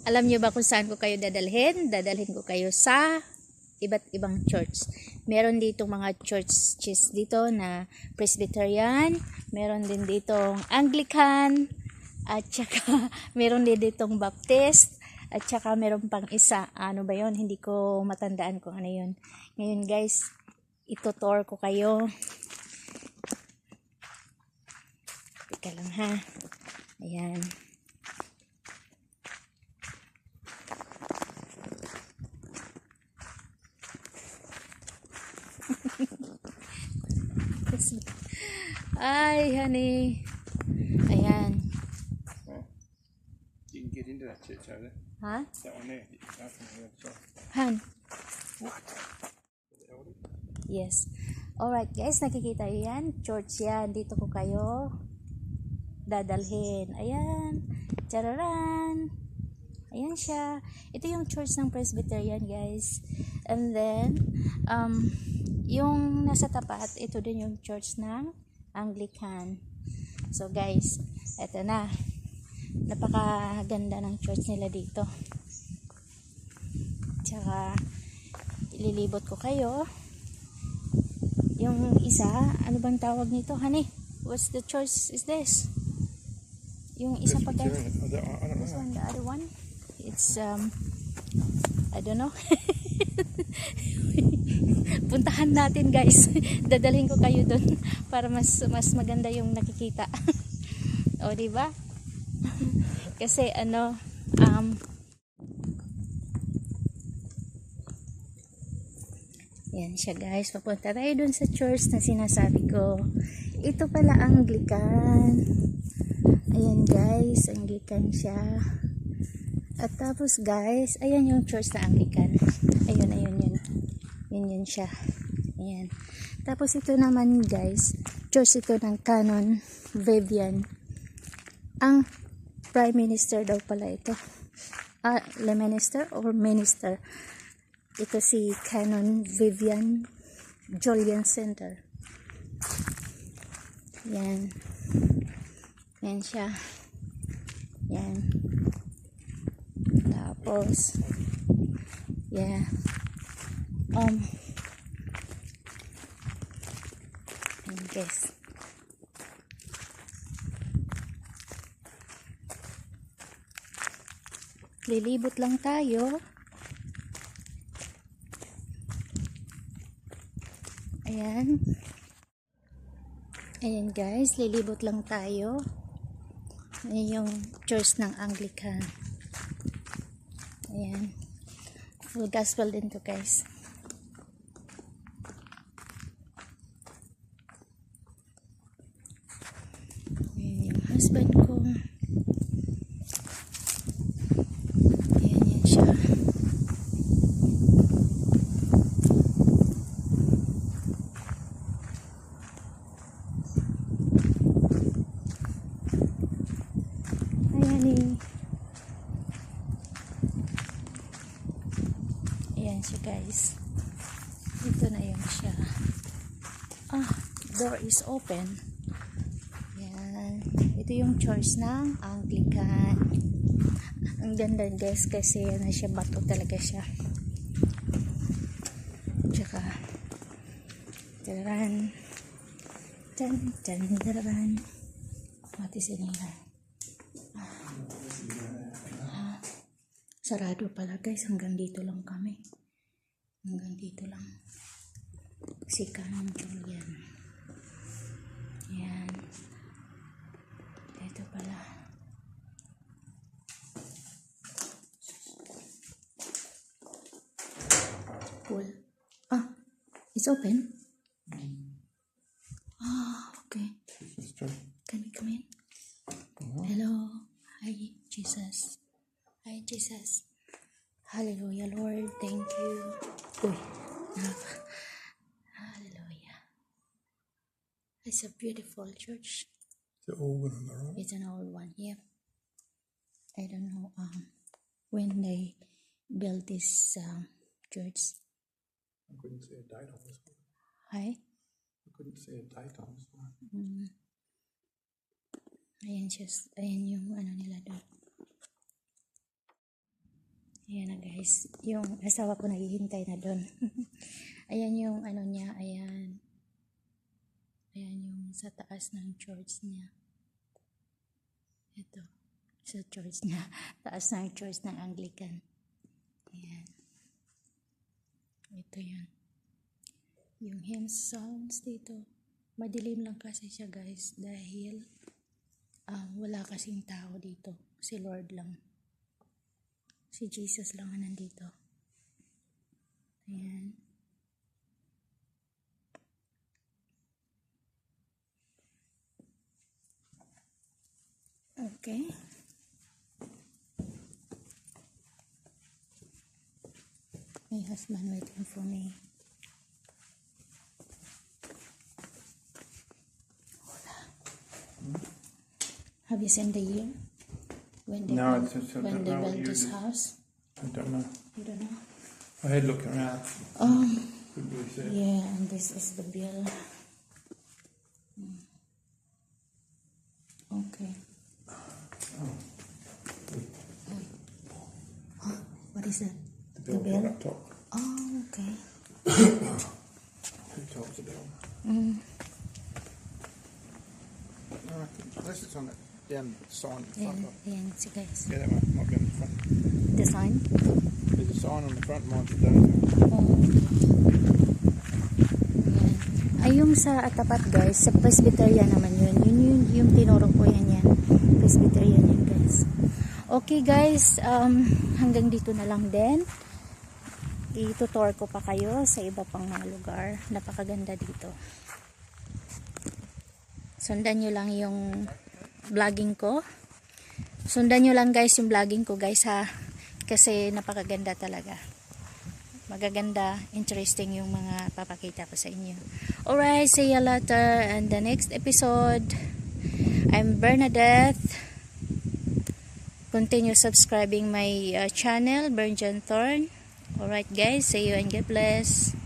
Alam niyo ba kung saan ko kayo dadalhin? Dadalhin ko kayo sa iba't ibang church. Meron dito mga churches dito na Presbyterian, meron din ditong Anglican, at saka meron din ditong Baptist, at saka meron pang isa. Ano ba yon? Hindi ko matandaan kung ano yon. Ngayon guys, itutour ko kayo. Teka lang ha. Ayan. Ay, honey. Ayan. You can get into that church over there. Ha? That one there. You can go from the other side. Han? The elder. Yes. Alright guys, nakikita nyo yan. Church yan. Dito ko kayo dadalhin. Ayan. Chararan. Ayan siya. Ito yung church ng Presbyterian guys. And then, yung nasa tapat, ito din yung church ng Anglican. So guys, eto na. Napakaganda ng church nila dito. Tsaka, ililibot ko kayo. Yung isa, ano bang tawag nito? Honey, what's the church is this? Yung isa pa guys. I don't This know. one, the other one. It's, I don't know. Puntahan natin guys. Dadalhin ko kayo doon para mas maganda yung nakikita. O, diba? Kasi ano, yan siya guys. Papunta tayo dun sa church na sinasabi ko. Ito pala Anglican. Ayan guys, Anglican siya. At tapos guys, ayan yung church na Anglican. Ayun, ayun, yun. Yun siya. Ayan. Tapos ito naman guys, church ito ng Canon Vivian. Ang Prime Minister daw pala ito. Le Minister or Minister. Ito si Canon Vivian Julian Center. Yan. Yan siya. Yan. Tapos, yeah. And guess. Lilibot lang tayo. Ayan. Ayan guys, lilibot lang tayo. Ayan yung church ng Anglican. Ayan. Full gospel din to guys. Ayan yung husband ko. Ayan yan siya. Ayan eh. Ayan siya guys. Ito na yun siya. Door is open. Ayan. Ito yung church ng Anglican. Ang ganda guys kasi ano siya, bato talaga siya. Tsaka taran taran mati sinila. Sarado pala guys, hanggang dito lang kami. Hanggang dito lang. Si Canon Julian. Ayan. Ito pala. Cool. It's open? Okay. Can we come in? Hello. Hi, Jesus. Hi, Jesus. Hallelujah, Lord. Thank you. Uy. Hallelujah. It's a beautiful church. The old one on the right. It's an old one. Yep. I don't know when they built this church. I couldn't see a date on this one. Hi. I couldn't see a date on this one. Ayan siya. Ayan yung ano nila doon. Ayan na guys, yung asawa ko naghihintay na doon. Ayan yung ano niya, ayan. Ayan yung sa taas ng church niya. Ito, sa church niya. Taas ng church ng Anglican. Ayan. Ito yun. Yung hymn sounds dito. Madilim lang kasi siya guys dahil wala kasing tao dito. Si Lord lang. Si Jesus lang ang nandito. Ayan. Okay. My husband waiting for me. Hola. Have you seen the year? When they No, built, it's just- I when don't they know what built year this it is. house? I don't know. You don't know? I had looking around. Couldn't really see it. Yeah, and this is the bill. Okay. What is that? The bill up top. Oh, okay. Who tops the bill? Unless it's on the end sign in front. Ayan, ayan, si guys. Yeah, that might be on the front. The sign? There's a sign on the front, mine's the data. Oh, ayan. Ay, yung sa tapat guys, sa Presbyterian naman yun. Yung tinuro ko yan. Presbyterian yun guys. Okay guys, hanggang dito na lang din. I-tutor ko pa kayo sa iba pang mga lugar. Napakaganda dito. Sundan nyo lang yung vlogging ko. Sundan nyo lang guys yung vlogging ko guys ha. Kasi napakaganda talaga. Magaganda, interesting yung mga papakita ko sa inyo. Alright, see you later in the next episode. I'm Bernadette. Continue subscribing my channel, Bern John Thorn. Alright guys, see you and God bless.